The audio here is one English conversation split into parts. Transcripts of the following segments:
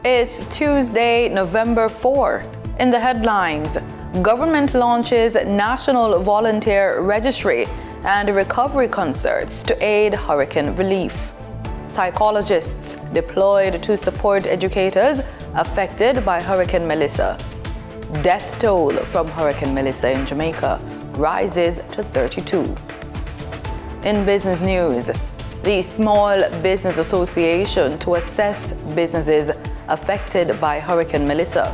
It's Tuesday, November 4th. In the headlines, government launches National Volunteer Registry and recovery concerts to aid hurricane relief. Psychologists deployed to support educators affected by Hurricane Melissa. Death toll from Hurricane Melissa in Jamaica rises to 32. In business news, the Small Business Association to assess businesses affected by Hurricane Melissa.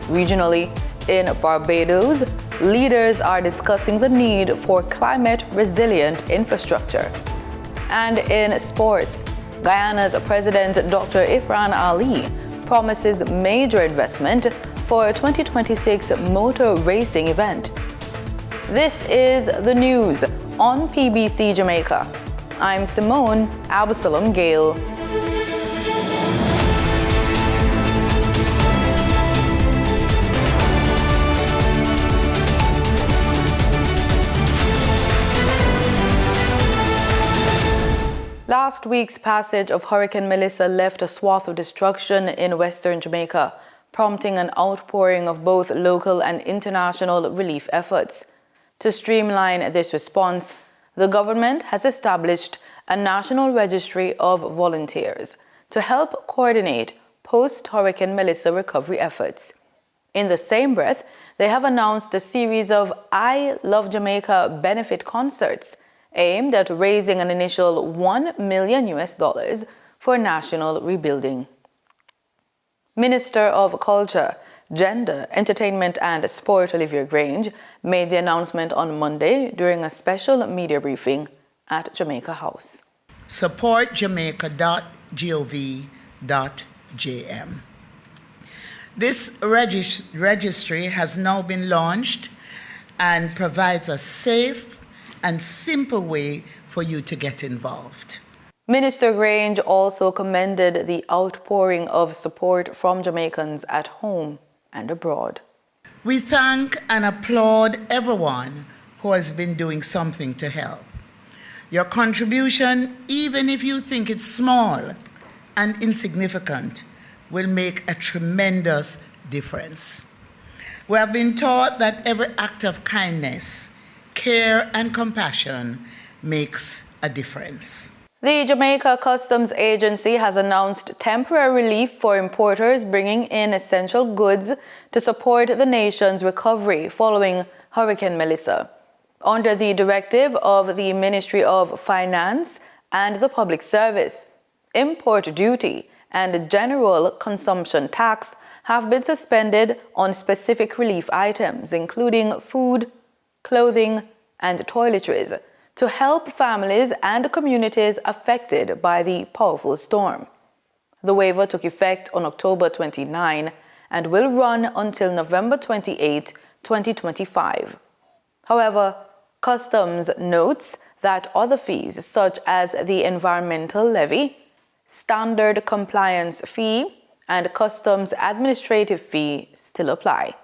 Regionally, in Barbados, leaders are discussing the need for climate-resilient infrastructure. And in sports, Guyana's President Dr. Ifran Ali promises major investment for a 2026 motor racing event. This is the news on PBC Jamaica. I'm Simone Absalom Gale. Last week's passage of Hurricane Melissa left a swath of destruction in western Jamaica, prompting an outpouring of both local and international relief efforts. To streamline this response, the government has established a national registry of volunteers to help coordinate post-Hurricane Melissa recovery efforts. In the same breath, they have announced a series of I Love Jamaica benefit concerts aimed at raising an initial $1 million for national rebuilding. Minister of Culture, Gender, Entertainment and Sport Olivia Grange made the announcement on Monday during a special media briefing at Jamaica House. Support jamaica.gov.jm. This registry has now been launched and provides a safe and simple way for you to get involved. Minister Grange also commended the outpouring of support from Jamaicans at home and abroad. We thank and applaud everyone who has been doing something to help. Your contribution, even if you think it's small and insignificant, will make a tremendous difference. We have been taught that every act of kindness, care and compassion makes a difference. The Jamaica Customs Agency has announced temporary relief for importers bringing in essential goods to support the nation's recovery following Hurricane Melissa. Under the directive of the Ministry of Finance and the Public Service, import duty and general consumption tax have been suspended on specific relief items, including food, clothing, and toiletries, to help families and communities affected by the powerful storm. The waiver took effect on October 29 and will run until November 28, 2025. However, Customs notes that other fees, such as the environmental levy, standard compliance fee, and customs administrative fee still apply.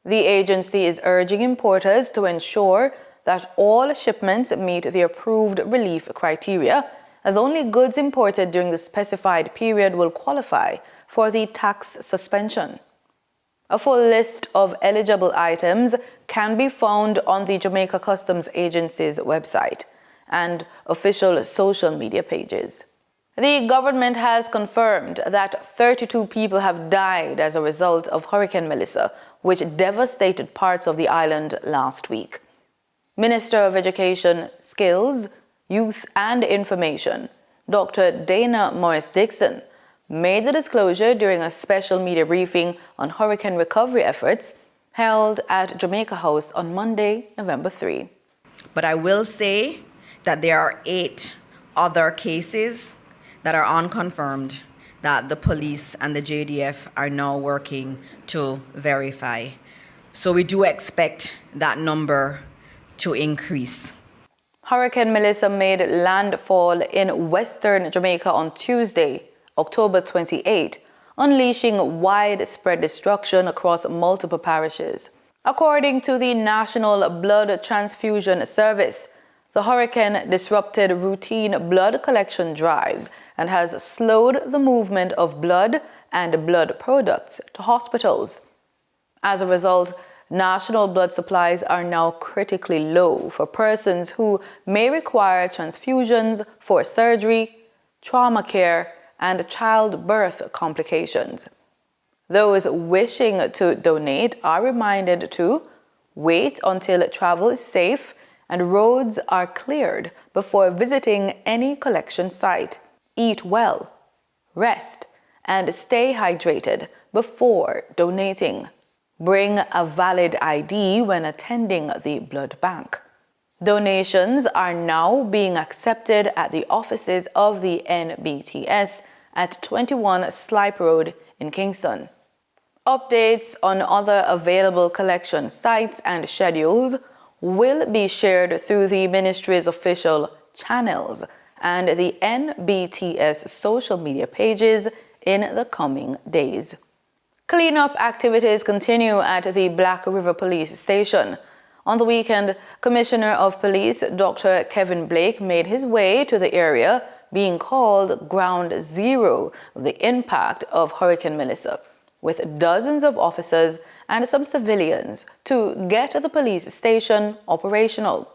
The agency is urging importers to ensure that all shipments meet the approved relief criteria, as only goods imported during the specified period will qualify for the tax suspension. A full list of eligible items can be found on the Jamaica Customs Agency's website and official social media pages. The government has confirmed that 32 people have died as a result of Hurricane Melissa, which devastated parts of the island last week. Minister of Education, Skills, Youth and Information, Dr. Dana Morris-Dixon, made the disclosure during a special media briefing on hurricane recovery efforts held at Jamaica House on Monday, November 3. But I will say that there are 8 other cases that are unconfirmed that the police and the JDF are now working to verify. So we do expect that number to increase. Hurricane Melissa made landfall in western Jamaica on Tuesday, October 28, unleashing widespread destruction across multiple parishes. According to the National Blood Transfusion Service, the hurricane disrupted routine blood collection drives and has slowed the movement of blood and blood products to hospitals. As a result, national blood supplies are now critically low for persons who may require transfusions for surgery, trauma care, and childbirth complications. Those wishing to donate are reminded to wait until travel is safe and roads are cleared before visiting any collection site. Eat well, rest, and stay hydrated before donating. Bring a valid ID when attending the blood bank. Donations are now being accepted at the offices of the NBTS at 21 Slipe Road in Kingston. Updates on other available collection sites and schedules will be shared through the ministry's official channels and the NBTS social media pages in the coming days. Cleanup activities continue at the Black River Police Station. On the weekend, Commissioner of Police Dr. Kevin Blake made his way to the area being called Ground Zero of the impact of Hurricane Melissa, with dozens of officers and some civilians to get the police station operational.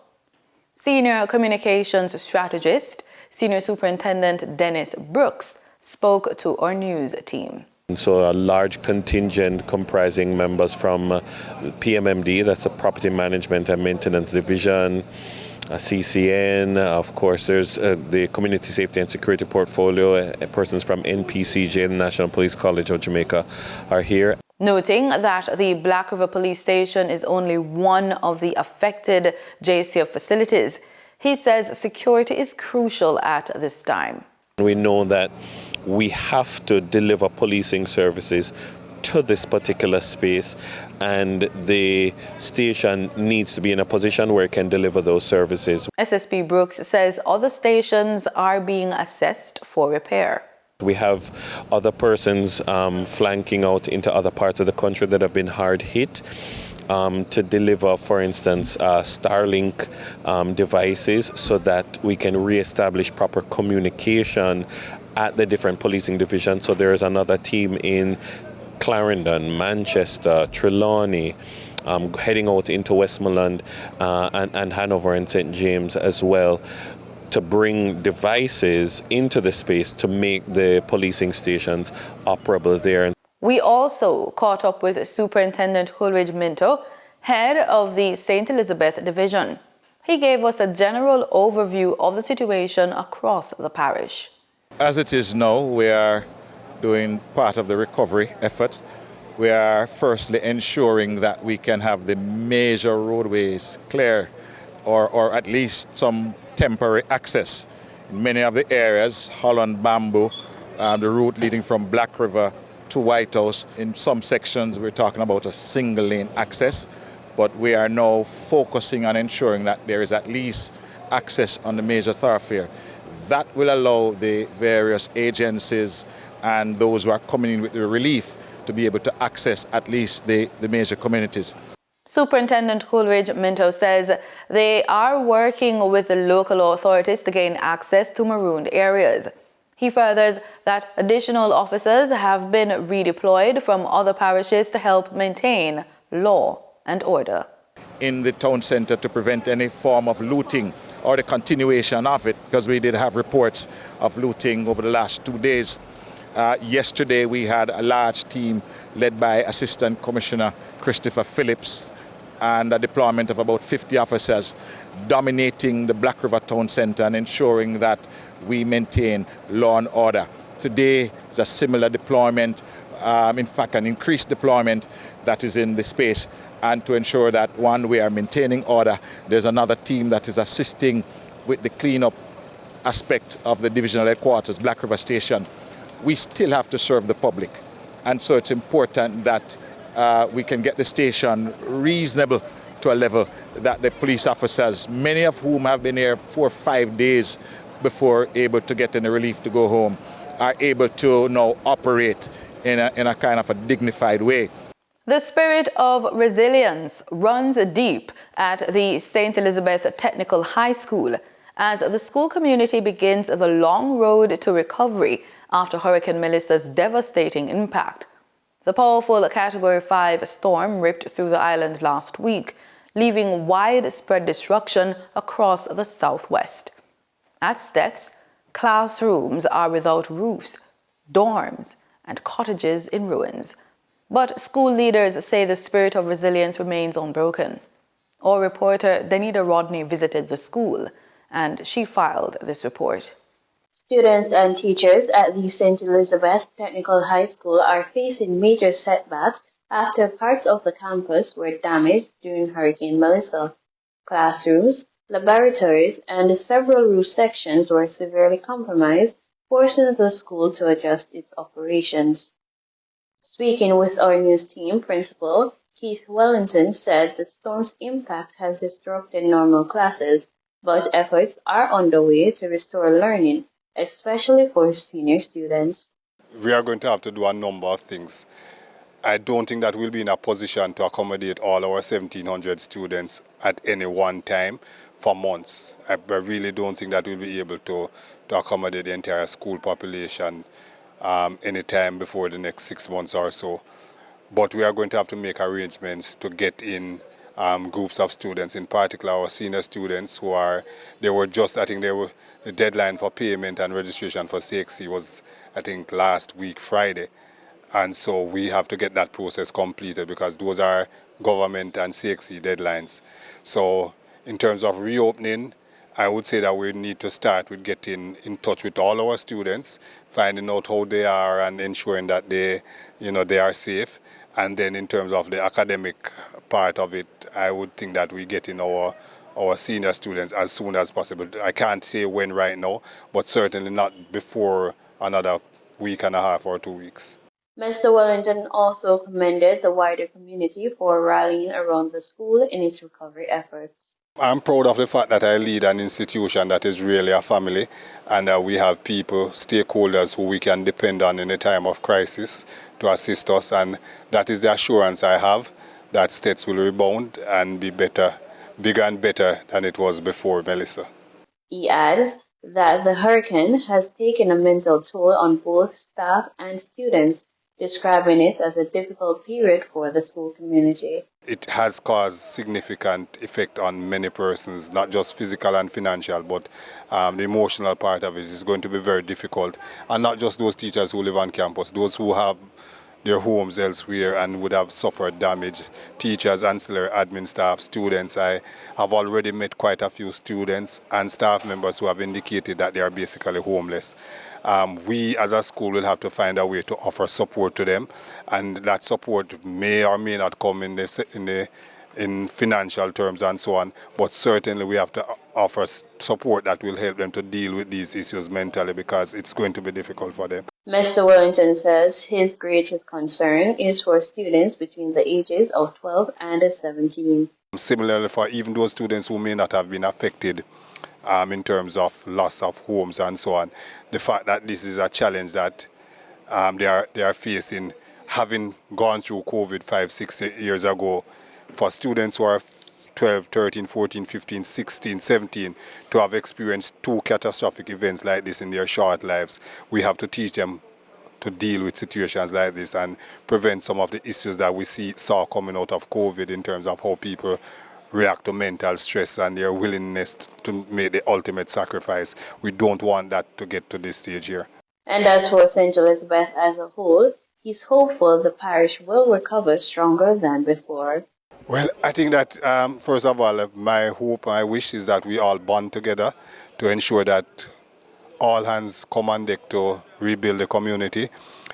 Senior Communications Strategist, Senior Superintendent Dennis Brooks, spoke to our news team. So a large contingent comprising members from PMMD, that's a Property Management and Maintenance Division, CCN, of course there's the Community Safety and Security Portfolio, persons from NPCJ, the National Police College of Jamaica, are here. Noting that the Black River Police Station is only one of the affected JCF facilities, he says security is crucial at this time. We know that we have to deliver policing services to this particular space, and the station needs to be in a position where it can deliver those services. SSP Brooks says other stations are being assessed for repair. We have other persons flanking out into other parts of the country that have been hard hit to deliver, for instance, Starlink devices so that we can reestablish proper communication at the different policing divisions. So there is another team in Clarendon, Manchester, Trelawney, heading out into Westmoreland and Hanover and St. James as well, to bring devices into the space to make the policing stations operable there. We also caught up with Superintendent Coleridge Minto, head of the St. Elizabeth Division. He gave us a general overview of the situation across the parish. As it is now, we are doing part of the recovery efforts. We are firstly ensuring that we can have the major roadways clear, or at least some temporary access. In many of the areas, Holland Bamboo, the route leading from Black River to White House, in some sections we're talking about a single lane access, but we are now focusing on ensuring that there is at least access on the major thoroughfare. That will allow the various agencies and those who are coming in with the relief to be able to access at least the major communities. Superintendent Coleridge Minto says they are working with the local authorities to gain access to marooned areas. He furthers that additional officers have been redeployed from other parishes to help maintain law and order. In the town centre to prevent any form of looting or the continuation of it, because we did have reports of looting over the last 2 days. Yesterday we had a large team led by Assistant Commissioner Christopher Phillips and a deployment of about 50 officers dominating the Black River Town Centre and ensuring that we maintain law and order. Today is a similar deployment, in fact an increased deployment that is in the space, and to ensure that, one, we are maintaining order. There's another team that is assisting with the cleanup aspect of the divisional headquarters, Black River Station. We still have to serve the public, and so it's important that we can get the station reasonable to a level that the police officers, many of whom have been here 4 or 5 days before able to get any relief to go home, are able to now operate in a kind of a dignified way. The spirit of resilience runs deep at the St. Elizabeth Technical High School as the school community begins the long road to recovery after Hurricane Melissa's devastating impact. The powerful Category 5 storm ripped through the island last week, leaving widespread destruction across the southwest. At Steth's, classrooms are without roofs, dorms, and cottages in ruins. But school leaders say the spirit of resilience remains unbroken. Our reporter Danita Rodney visited the school, and she filed this report. Students and teachers at the St. Elizabeth Technical High School are facing major setbacks after parts of the campus were damaged during Hurricane Melissa. Classrooms, laboratories, and several roof sections were severely compromised, forcing the school to adjust its operations. Speaking with our news team, Principal Keith Wellington said the storm's impact has disrupted normal classes, but efforts are underway to restore learning, especially for senior students. We are going to have to do a number of things. I don't think that we'll be in a position to accommodate all our 1,700 students at any one time for months. I really don't think that we'll be able to accommodate the entire school population any time before the next 6 months or so. But we are going to have to make arrangements to get in groups of students, in particular our senior students the deadline for payment and registration for CXC was, I think, last week, Friday. And so we have to get that process completed because those are government and CXC deadlines. So in terms of reopening, I would say that we need to start with getting in touch with all our students, finding out how they are and ensuring that they are safe. And then in terms of the academic part of it, I would think that we get in our senior students as soon as possible. I can't say when right now, but certainly not before another week and a half or 2 weeks. Mr. Wellington also commended the wider community for rallying around the school in its recovery efforts. I'm proud of the fact that I lead an institution that is really a family, and we have people, stakeholders who we can depend on in a time of crisis to assist us, and that is the assurance I have that states will rebound and be bigger and better than it was before Melissa. He adds that the hurricane has taken a mental toll on both staff and students, describing it as a difficult period for the school community. It has caused significant effect on many persons, not just physical and financial, but the emotional part of it is going to be very difficult. And not just those teachers who live on campus, those who have their homes elsewhere and would have suffered damage, teachers, ancillary admin staff, students. I have already met quite a few students and staff members who have indicated that they are basically homeless. We as a school will have to find a way to offer support to them, and that support may or may not come in financial terms and so on, but certainly we have to offer support that will help them to deal with these issues mentally, because it's going to be difficult for them. Mr. Wellington says his greatest concern is for students between the ages of 12 and 17. Similarly, for even those students who may not have been affected in terms of loss of homes and so on, the fact that this is a challenge that they are facing, having gone through COVID 5, 6 years ago, for students who are 12, 13, 14, 15, 16, 17 to have experienced 2 catastrophic events like this in their short lives, we have to teach them to deal with situations like this and prevent some of the issues that we saw coming out of COVID in terms of how people react to mental stress and their willingness to make the ultimate sacrifice. We don't want that to get to this stage here. And as for St. Elizabeth as a whole, he's hopeful the parish will recover stronger than before. Well, I think that, first of all, my hope, my wish is that we all bond together to ensure that all hands come on deck to rebuild the community.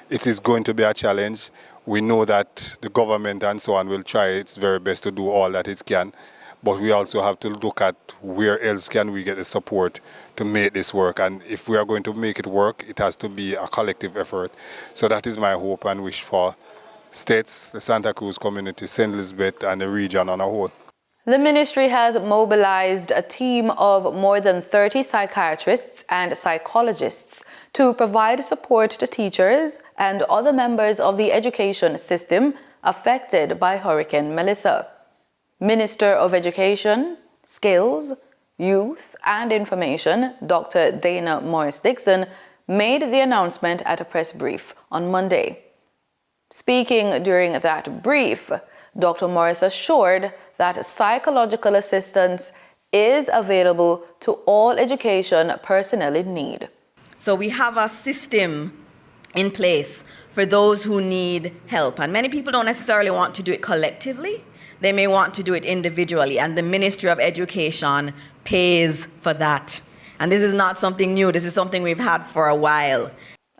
It is going to be a challenge. We know that the government and so on will try its very best to do all that it can, but we also have to look at where else can we get the support to make this work. And if we are going to make it work, it has to be a collective effort. So that is my hope and wish for states, the Santa Cruz community, St. Elizabeth, and the region on a whole. The ministry has mobilized a team of more than 30 psychiatrists and psychologists to provide support to teachers and other members of the education system affected by Hurricane Melissa. Minister of Education, Skills, Youth and Information, Dr. Dana Morris-Dixon, made the announcement at a press brief on Monday. Speaking during that brief, Dr. Morris assured that psychological assistance is available to all education personnel in need. So we have a system in place for those who need help. And many people don't necessarily want to do it collectively. They may want to do it individually. And the Ministry of Education pays for that. And this is not something new. This is something we've had for a while.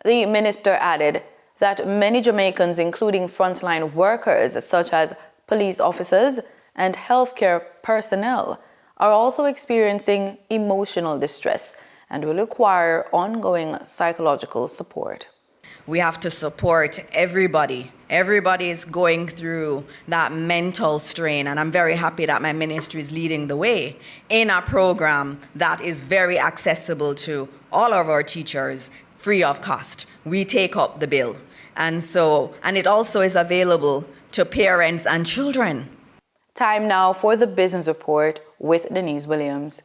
The minister added that many Jamaicans, including frontline workers such as police officers and healthcare personnel, are also experiencing emotional distress and will require ongoing psychological support. We have to support everybody. Everybody is going through that mental strain, and I'm very happy that my ministry is leading the way in a program that is very accessible to all of our teachers, free of cost. We take up the bill. And it also is available to parents and children. Time now for the Business Report with Denise Williams.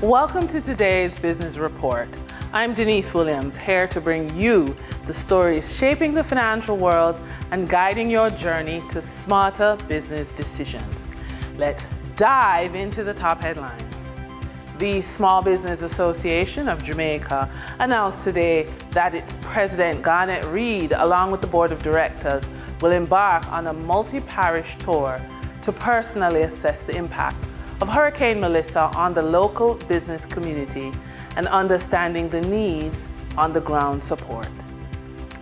Welcome to today's Business Report. I'm Denise Williams, here to bring you the stories shaping the financial world and guiding your journey to smarter business decisions. Let's dive into the top headlines. The Small Business Association of Jamaica announced today that its president, Garnet Reid, along with the board of directors, will embark on a multi-parish tour to personally assess the impact of Hurricane Melissa on the local business community and understanding the needs on the ground support.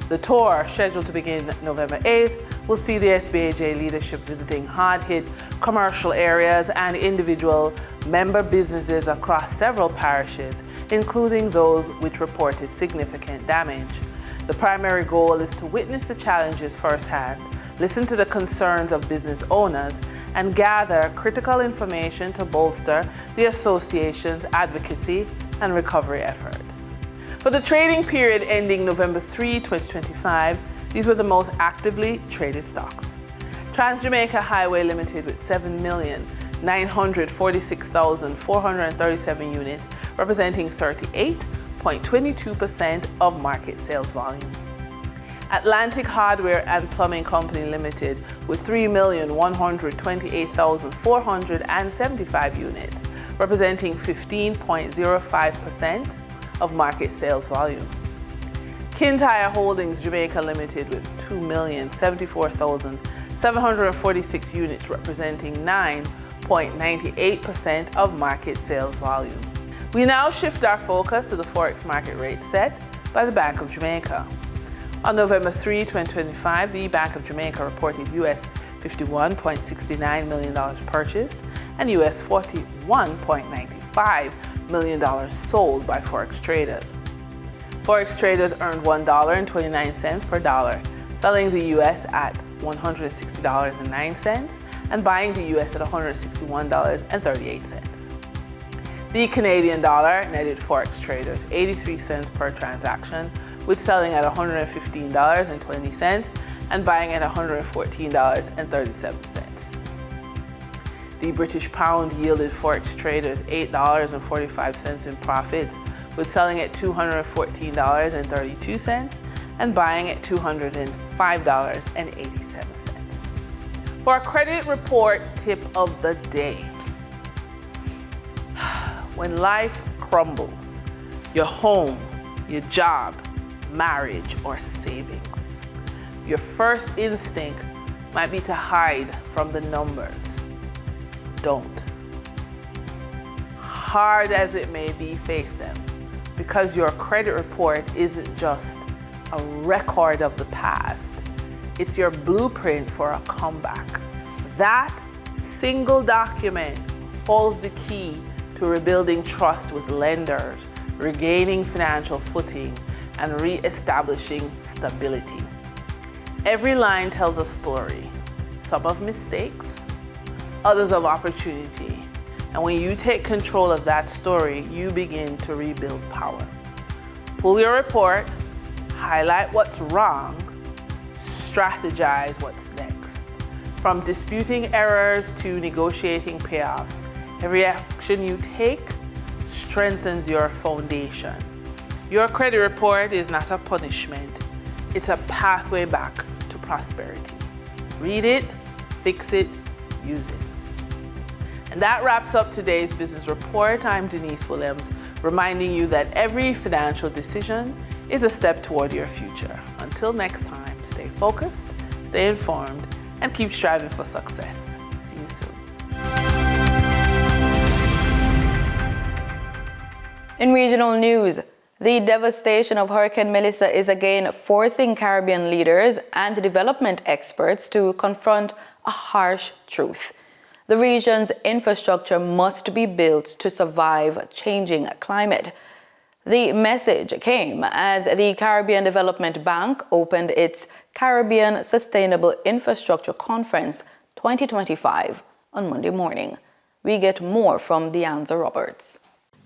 The tour, scheduled to begin November 8th, will see the SBAJ leadership visiting hard-hit commercial areas and individual member businesses across several parishes, including those which reported significant damage. The primary goal is to witness the challenges firsthand, listen to the concerns of business owners, and gather critical information to bolster the association's advocacy and recovery efforts. For the trading period ending November 3, 2025, these were the most actively traded stocks. Trans-Jamaica Highway Limited with 7,946,437 units, representing 38.22% of market sales volume. Atlantic Hardware and Plumbing Company Limited with 3,128,475 units, representing 15.05% of market sales volume. Kintyre Holdings Jamaica Limited with 2,074,746 units, representing 9.98% of market sales volume. We now shift our focus to the Forex market rate set by the Bank of Jamaica. On November 3, 2025, the Bank of Jamaica reported US $51.69 million purchased and US $41.95 million sold by Forex traders. Forex traders earned $1.29 per dollar, selling the US at $160.09 and buying the US at $161.38. The Canadian dollar netted Forex traders 83 cents per transaction, with selling at $115.20 and buying at $114.37. The British pound yielded Forex traders $8.45 in profits, with selling at $214.32 and buying at $205.87. For our credit report tip of the day. When life crumbles, your home, your job, marriage, or savings, your first instinct might be to hide from the numbers. Don't. Hard as it may be, face them, because your credit report isn't just a record of the past. It's your blueprint for a comeback. That single document holds the key to rebuilding trust with lenders, regaining financial footing, and re-establishing stability. Every line tells a story, some of mistakes, others of opportunity. And when you take control of that story, you begin to rebuild power. Pull your report, highlight what's wrong, strategize what's next. From disputing errors to negotiating payoffs, every action you take strengthens your foundation. Your credit report is not a punishment, it's a pathway back to prosperity. Read it, fix it, use it. And that wraps up today's business report. I'm Denise Williams, reminding you that every financial decision is a step toward your future. Until next time, stay focused, stay informed, and keep striving for success. See you soon. In regional news, the devastation of Hurricane Melissa is again forcing Caribbean leaders and development experts to confront a harsh truth. The region's infrastructure must be built to survive a changing climate. The message came as the Caribbean Development Bank opened its Caribbean Sustainable Infrastructure Conference 2025 on Monday morning. We get more from Deanza Roberts.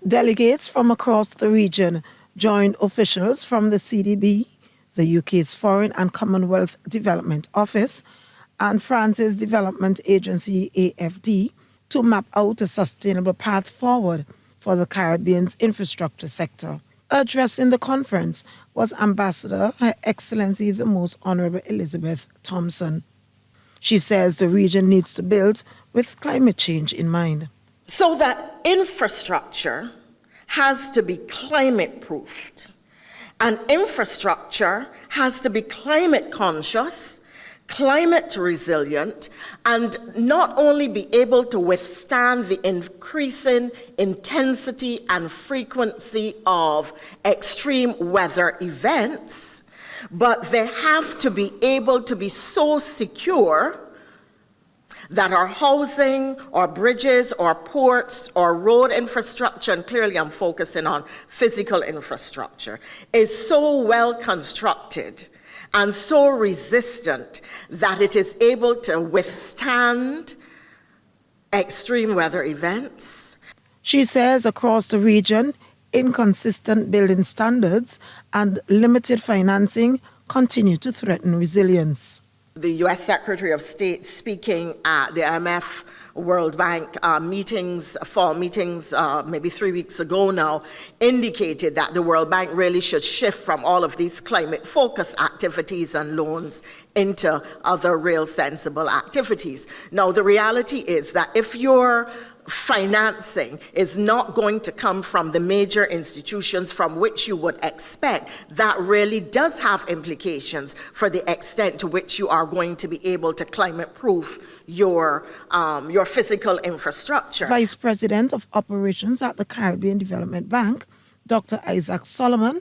Delegates from across the region joined officials from the CDB, the UK's Foreign and Commonwealth Development Office, and France's development agency AFD to map out a sustainable path forward for the Caribbean's infrastructure sector. Addressing the conference was Ambassador Her Excellency the Most Honourable Elizabeth Thompson. She says the region needs to build with climate change in mind. So that infrastructure has to be climate-proofed, and infrastructure has to be climate conscious, climate resilient, and not only be able to withstand the increasing intensity and frequency of extreme weather events, but they have to be able to be so secure that our housing, or bridges, or ports, or road infrastructure, and clearly I'm focusing on physical infrastructure, is so well constructed and so resistant that it is able to withstand extreme weather events. She says across the region, inconsistent building standards and limited financing continue to threaten resilience. The U.S. Secretary of State speaking at the IMF World Bank fall meetings maybe 3 weeks ago now, indicated that the World Bank really should shift from all of these climate-focused activities and loans into other real sensible activities. Now, the reality is that if your financing is not going to come from the major institutions from which you would expect, that really does have implications for the extent to which you are going to be able to climate-proof your physical infrastructure. Vice President of Operations at the Caribbean Development Bank, Dr. Isaac Solomon,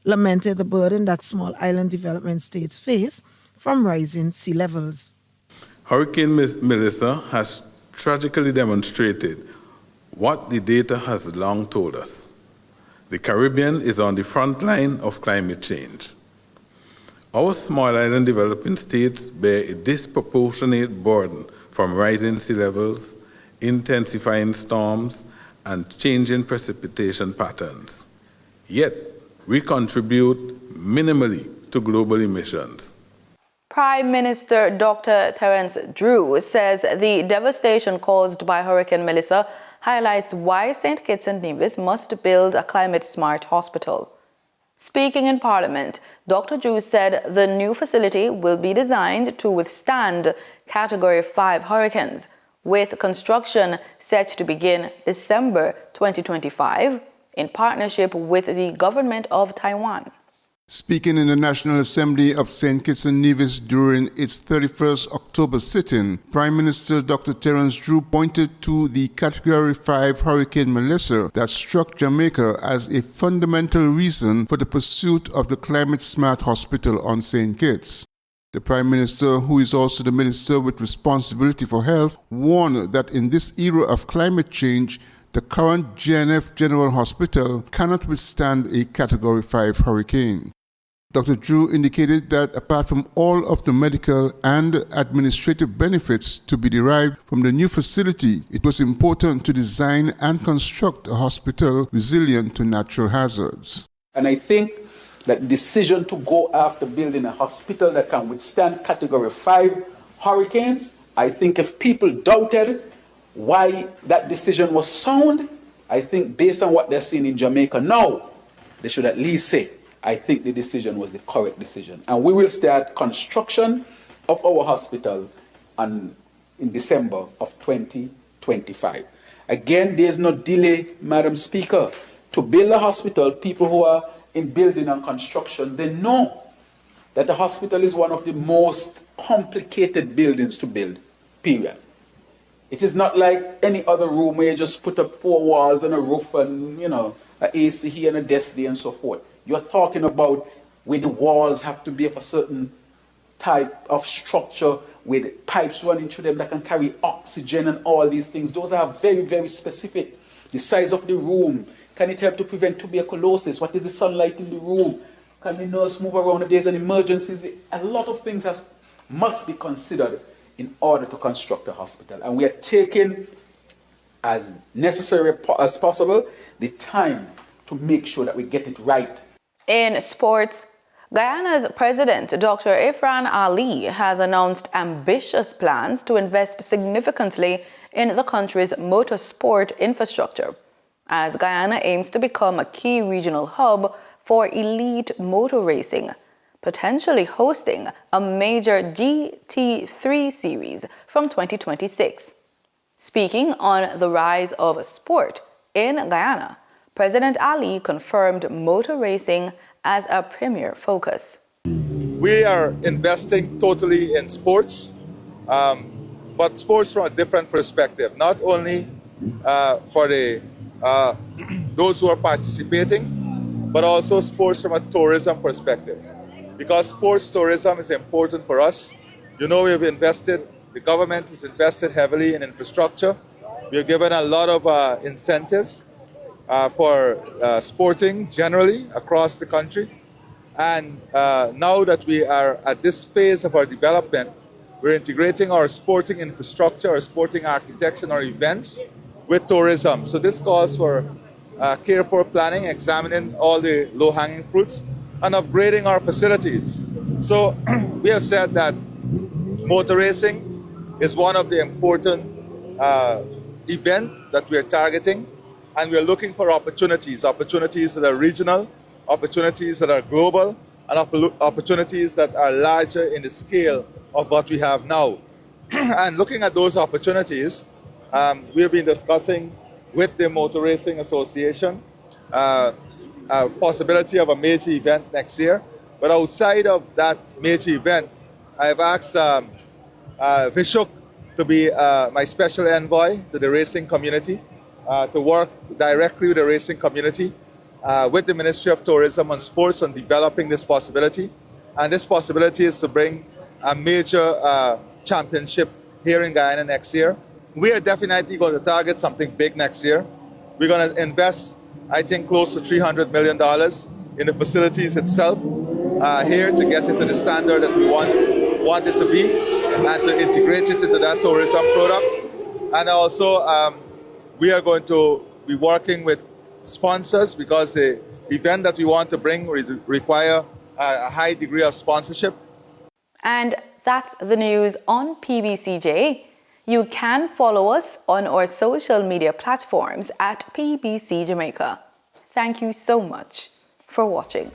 lamented the burden that small island development states face from rising sea levels. Hurricane Melissa has tragically demonstrated what the data has long told us. The Caribbean is on the front line of climate change. Our small island developing states bear a disproportionate burden from rising sea levels, intensifying storms, and changing precipitation patterns. Yet, we contribute minimally to global emissions. Prime Minister Dr. Terence Drew says the devastation caused by Hurricane Melissa highlights why St. Kitts and Nevis must build a climate-smart hospital. Speaking in Parliament, Dr. Drew said the new facility will be designed to withstand Category 5 hurricanes, with construction set to begin December 2025 in partnership with the government of Taiwan. Speaking in the National Assembly of St. Kitts and Nevis during its 31st October sit-in, Prime Minister Dr. Terence Drew pointed to the Category 5 Hurricane Melissa that struck Jamaica as a fundamental reason for the pursuit of the climate-smart hospital on St. Kitts. The Prime Minister, who is also the Minister with responsibility for health, warned that in this era of climate change, the current GNF General Hospital cannot withstand a Category 5 hurricane. Dr. Drew indicated that apart from all of the medical and administrative benefits to be derived from the new facility, it was important to design and construct a hospital resilient to natural hazards. And I think that the decision to go after building a hospital that can withstand Category 5 hurricanes, I think if people doubted why that decision was sound, I think based on what they're seeing in Jamaica now, they should at least say, I think the decision was the correct decision. And we will start construction of our hospital in December of 2025. Again, there's no delay, Madam Speaker. To build a hospital, people who are in building and construction, they know that a hospital is one of the most complicated buildings to build, period. It is not like any other room where you just put up 4 walls and a roof and, an AC here and a desk there and so forth. You're talking about where the walls have to be of a certain type of structure with pipes running through them that can carry oxygen and all these things. Those are very, very specific. The size of the room. Can it help to prevent tuberculosis? What is the sunlight in the room? Can the nurse move around if there's an emergency? A lot of things must be considered in order to construct a hospital. And we are taking, as necessary as possible, the time to make sure that we get it right. In sports, Guyana's President, Dr. Irfan Ali, has announced ambitious plans to invest significantly in the country's motorsport infrastructure, as Guyana aims to become a key regional hub for elite motor racing, potentially hosting a major GT3 series from 2026. Speaking on the rise of sport in Guyana, President Ali confirmed motor racing as a premier focus. We are investing totally in sports, but sports from a different perspective, not only for those who are participating, but also sports from a tourism perspective. Because sports tourism is important for us. The government has invested heavily in infrastructure. We have given a lot of incentives for sporting generally across the country. And now that we are at this phase of our development, we're integrating our sporting infrastructure, our sporting architecture, and our events with tourism. So this calls for careful planning, examining all the low-hanging fruits, and upgrading our facilities. So we have said that motor racing is one of the important events that we are targeting, and we are looking for opportunities that are regional, opportunities that are global, and opportunities that are larger in the scale of what we have now. And looking at those opportunities, we have been discussing with the Motor Racing Association a possibility of a major event next year. But outside of that major event, I've asked Vishuk to be my special envoy to the racing community, to work directly with the racing community, with the Ministry of Tourism and Sports on developing this possibility. And this possibility is to bring a major championship here in Guyana next year. We are definitely going to target something big next year. We're going to invest, I think, close to $300 million in the facilities itself here to get it to the standard that we want it to be, and to integrate it into that tourism product. And also, we are going to be working with sponsors, because the event that we want to bring require a high degree of sponsorship. And that's the news on PBCJ. You can follow us on our social media platforms at PBCJamaica. Thank you so much for watching.